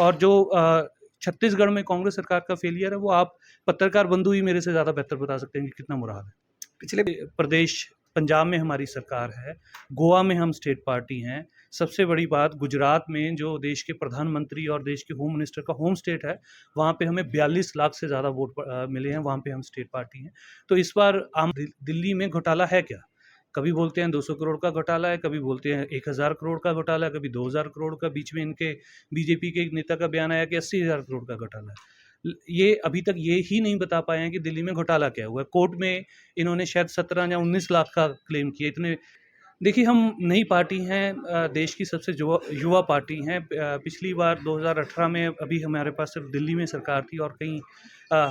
और जो छत्तीसगढ़ में कांग्रेस सरकार का फेलियर है, वो आप पत्रकार बंधु ही मेरे से ज़्यादा बेहतर बता सकते हैं कि कितना बुरा हाल है। पिछले प्रदेश पंजाब में हमारी सरकार है, गोवा में हम स्टेट पार्टी हैं, सबसे बड़ी बात गुजरात में जो देश के प्रधानमंत्री और देश के होम मिनिस्टर का होम स्टेट है, वहाँ पे हमें 42 लाख से ज़्यादा वोट मिले हैं, वहाँ पे हम स्टेट पार्टी हैं। तो इस बार आम दिल्ली में घोटाला है क्या? कभी बोलते हैं 200 करोड़ का घोटाला है, कभी बोलते हैं 1000 करोड़ का घोटाला है, कभी 2000 करोड़ का, बीच में इनके बीजेपी के एक नेता का बयान आया कि 80,000 करोड़ का घोटाला है। ये अभी तक ये ही नहीं बता पाए हैं कि दिल्ली में घोटाला क्या हुआ है। कोर्ट में इन्होंने शायद 17 या 19 लाख का क्लेम किया। इतने देखिए, हम नई पार्टी हैं, देश की सबसे युवा पार्टी हैं। पिछली बार 2018 में अभी हमारे पास सिर्फ दिल्ली में सरकार थी और कहीं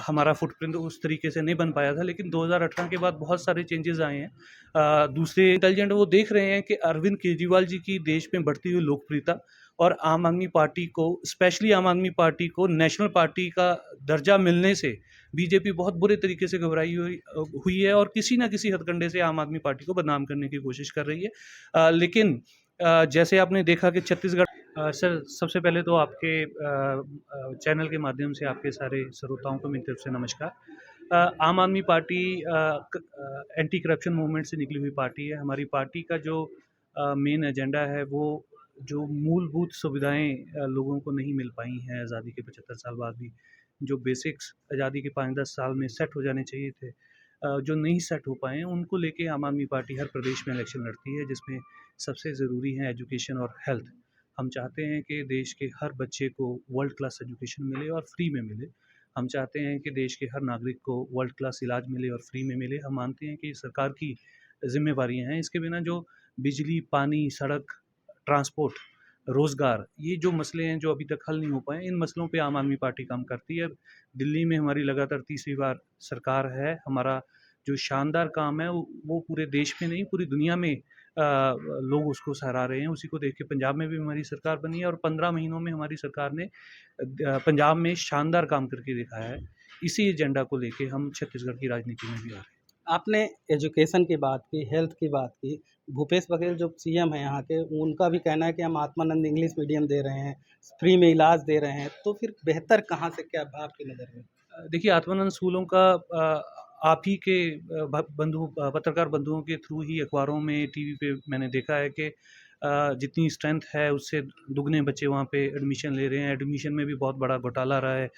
हमारा फुटप्रिंट उस तरीके से नहीं बन पाया था, लेकिन 2018 के बाद बहुत सारे चेंजेस आए हैं। दूसरे इंटेलिजेंट वो देख रहे हैं कि अरविंद केजरीवाल जी की देश में बढ़ती हुई लोकप्रियता और आम आदमी पार्टी को, स्पेशली आम आदमी पार्टी को नेशनल पार्टी का दर्जा मिलने से बीजेपी बहुत बुरे तरीके से घबराई हुई है और किसी न किसी हथकंडे से आम आदमी पार्टी को बदनाम करने की कोशिश कर रही है। लेकिन जैसे आपने देखा कि छत्तीसगढ़ सर, सबसे पहले तो आपके चैनल के माध्यम से आपके सारे श्रोताओं को मेरी तरफ से नमस्कार। आम आदमी पार्टी एंटी करप्शन मूवमेंट से निकली हुई पार्टी है। हमारी पार्टी का जो मेन एजेंडा है वो जो मूलभूत सुविधाएं लोगों को नहीं मिल पाई हैं आज़ादी के 75 साल बाद भी, जो बेसिक्स आज़ादी के 5-10 साल में सेट हो जाने चाहिए थे, जो नहीं सेट हो पाए हैं, उनको लेके आम आदमी पार्टी हर प्रदेश में इलेक्शन लड़ती है, जिसमें सबसे ज़रूरी है एजुकेशन और हेल्थ। हम चाहते हैं कि देश के हर बच्चे को वर्ल्ड क्लास एजुकेशन मिले और फ्री में मिले। हम चाहते हैं कि देश के हर नागरिक को वर्ल्ड क्लास इलाज मिले और फ्री में मिले। हम मानते हैं कि सरकार की जिम्मेवारियाँ हैं। इसके बिना जो बिजली, पानी, सड़क, ट्रांसपोर्ट, रोज़गार, ये जो मसले हैं जो अभी तक हल नहीं हो पाए, इन मसलों पे आम आदमी पार्टी काम करती है। दिल्ली में हमारी लगातार तीसरी बार सरकार है। हमारा जो शानदार काम है वो पूरे देश में नहीं, पूरी दुनिया में लोग उसको सराह रहे हैं। उसी को देख के पंजाब में भी हमारी सरकार बनी है और 15 महीनों में हमारी सरकार ने पंजाब में शानदार काम करके दिखाया है। इसी एजेंडा को लेके हम छत्तीसगढ़ की राजनीति में भी आ रहे हैं। आपने एजुकेशन की बात की, हेल्थ की बात की। भूपेश बघेल जो सीएम हैं यहाँ के, उनका भी कहना है कि हम आत्मानंद इंग्लिश मीडियम दे रहे हैं, फ्री में इलाज दे रहे हैं, तो फिर बेहतर कहाँ से, क्या आपकी नज़र में? देखिए, आत्मानंद स्कूलों का आप ही के पत्रकार बंधुओं के थ्रू ही अखबारों में, टीवी पे मैंने देखा है कि जितनी स्ट्रेंथ है उससे दुगने बच्चे वहाँ पे एडमिशन ले रहे हैं। एडमिशन में भी बहुत बड़ा घोटाला रहा है।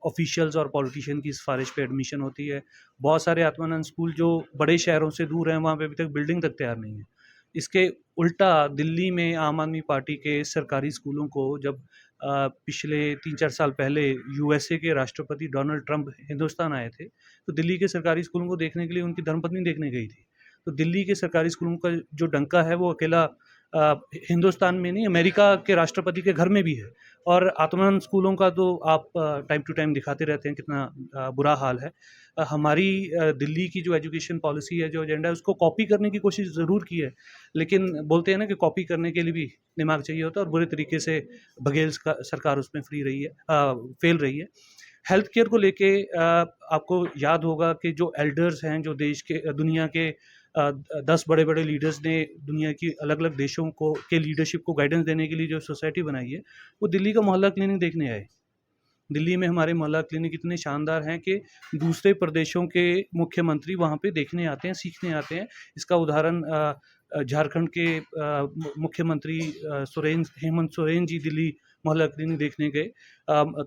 ऑफिशियल्स और पॉलिटिशियन की सिफारिश पे एडमिशन होती है। बहुत सारे आत्मानंद स्कूल जो बड़े शहरों से दूर हैं, वहाँ पे अभी तक बिल्डिंग तक तैयार नहीं है। इसके उल्टा दिल्ली में आम आदमी पार्टी के सरकारी स्कूलों को जब पिछले 3-4 साल पहले यूएसए के राष्ट्रपति डोनाल्ड ट्रंप हिंदुस्तान आए थे, तो दिल्ली के सरकारी स्कूलों को देखने के लिए उनकी धर्मपत्नी देखने गई थी। तो दिल्ली के सरकारी स्कूलों का जो डंका है वो अकेला हिंदुस्तान में नहीं, अमेरिका के राष्ट्रपति के घर में भी है। और आत्मानंद स्कूलों का तो आप टाइम टू टाइम दिखाते रहते हैं कितना बुरा हाल है। हमारी दिल्ली की जो एजुकेशन पॉलिसी है, जो एजेंडा है, उसको कॉपी करने की कोशिश ज़रूर की है, लेकिन बोलते हैं ना कि कॉपी करने के लिए भी दिमाग चाहिए होता है और बुरे तरीके से बघेल सरकार उसमें फेल रही है। हेल्थ केयर को लेके आपको याद होगा कि जो एल्डर्स हैं, जो देश के दुनिया के 10 बड़े-बड़े लीडर्स ने दुनिया की अलग-अलग देशों को के लीडरशिप को गाइडेंस देने के लिए जो सोसाइटी बनाई है, वो दिल्ली का मोहल्ला क्लिनिक देखने आए। दिल्ली में हमारे मोहल्ला क्लिनिक इतने शानदार हैं कि दूसरे प्रदेशों के मुख्यमंत्री वहाँ पे देखने आते हैं, सीखने आते हैं। इसका उदाहरण झारखंड के मुख्यमंत्री हेमंत सोरेन जी दिल्ली मोहल्ला क्लिनिक देखने गए।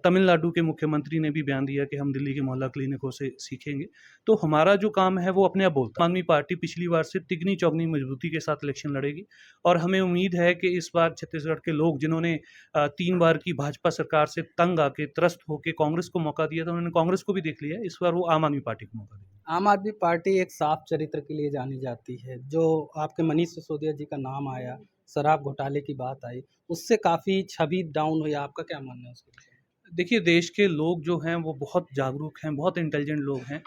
तमिलनाडु के मुख्यमंत्री ने भी बयान दिया कि हम दिल्ली के मोहल्ला क्लिनिकों से सीखेंगे। तो हमारा जो काम है वो अपने आप बोलता है। आम आदमी पार्टी पिछली बार से तिगनी चौगनी मजबूती के साथ इलेक्शन लड़ेगी और हमें उम्मीद है कि इस बार छत्तीसगढ़ के लोग, जिन्होंने 3 बार की भाजपा सरकार से तंग आके, त्रस्त होके कांग्रेस को मौका दिया था, उन्होंने कांग्रेस को भी देख लिया है। इस बार वो आम आदमी पार्टी को मौका देंगे। आम आदमी पार्टी एक साफ चरित्र के लिए जानी जाती है। जो आपके मनीष सिसोदिया जी का नाम आया, शराब घोटाले की बात आई, उससे काफ़ी छवि डाउन हुई। आपका क्या मानना है उसके विषय में? देखिए, देश के लोग जो हैं वो बहुत जागरूक हैं, बहुत इंटेलिजेंट लोग हैं।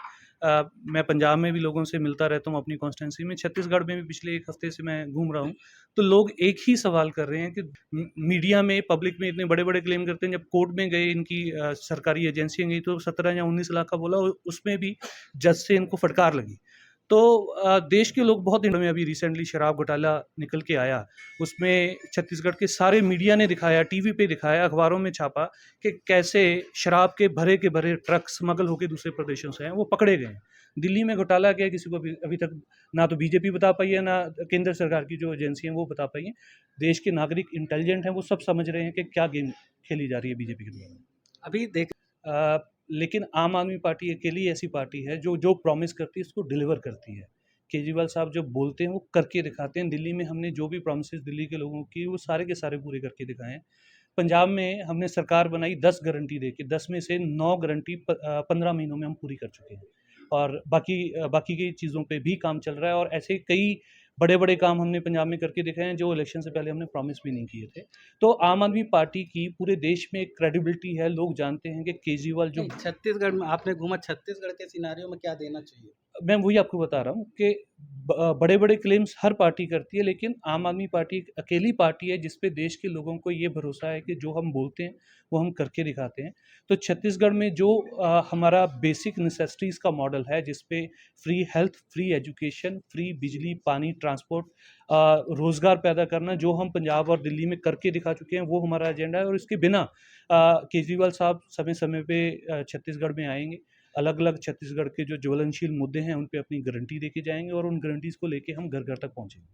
मैं पंजाब में भी लोगों से मिलता रहता हूँ अपनी कॉन्स्टिट्यूंसी में, छत्तीसगढ़ में भी पिछले 1 हफ्ते से मैं घूम रहा हूँ। तो लोग एक ही सवाल कर रहे हैं कि मीडिया में, पब्लिक में इतने बड़े-बड़े क्लेम करते हैं, जब कोर्ट में गए, इनकी सरकारी एजेंसियाँ गई तो 17 या 19 लाख का बोला, उसमें भी जज से इनको फटकार लगी। तो देश के लोग बहुत में अभी रिसेंटली शराब घोटाला निकल के आया, उसमें छत्तीसगढ़ के सारे मीडिया ने दिखाया, टीवी पे दिखाया, अखबारों में छापा कि कैसे शराब के भरे ट्रक स्मगल होकर दूसरे प्रदेशों से हैं, वो पकड़े गए हैं। दिल्ली में घोटाला क्या है, किसी को अभी तक ना तो बीजेपी बता पाई है, ना केंद्र सरकार की जो एजेंसी हैं वो बता पाई हैं। देश के नागरिक इंटेलिजेंट हैं, वो सब समझ रहे हैं कि क्या गेम खेली जा रही है बीजेपी के द्वारा। अभी देख लेकिन आम आदमी पार्टी अकेली ऐसी पार्टी है जो जो प्रॉमिस करती है उसको डिलीवर करती है। केजरीवाल साहब जब बोलते हैं वो करके दिखाते हैं। दिल्ली में हमने जो भी प्रॉमिसेस दिल्ली के लोगों की वो सारे के सारे पूरे करके दिखाए हैं। पंजाब में हमने सरकार बनाई 10 गारंटी देके, 10 में से 9 गारंटी 15 महीनों में हम पूरी कर चुके हैं, और बाकी की चीज़ों पे भी काम चल रहा है। और ऐसे कई बड़े बड़े काम हमने पंजाब में करके दिखाए हैं जो इलेक्शन से पहले हमने प्रॉमिस भी नहीं किए थे। तो आम आदमी पार्टी की पूरे देश में एक क्रेडिबिलिटी है, लोग जानते हैं कि केजरीवाल जो नहीं, छत्तीसगढ़ में आपने घूमा, छत्तीसगढ़ के सिनारियों में क्या देना चाहिए? मैं वही आपको बता रहा हूँ कि बड़े-बड़े क्लेम्स हर पार्टी करती है, लेकिन आम आदमी पार्टी एक अकेली पार्टी है जिस पे देश के लोगों को ये भरोसा है कि जो हम बोलते हैं, वो हम करके दिखाते हैं। तो छत्तीसगढ़ में जो हमारा बेसिक नेसेसिटीज़ का मॉडल है, जिस पे free health, free education, free बिजली, पानी, ट्रांसपोर्ट, रोज़गार पैदा करना, जो हम पंजाब और दिल्ली में करके दिखा चुके हैं, वो हमारा एजेंडा है। और इसके बिना केजरीवाल साहब समय-समय पे छत्तीसगढ़ में आएँगे। अलग-अलग छत्तीसगढ़ के जो ज्वलनशील मुद्दे हैं, उन पे अपनी गारंटी देके जाएँगे और उन गारंटीज़ को लेके हम घर-घर तक पहुँचेंगे।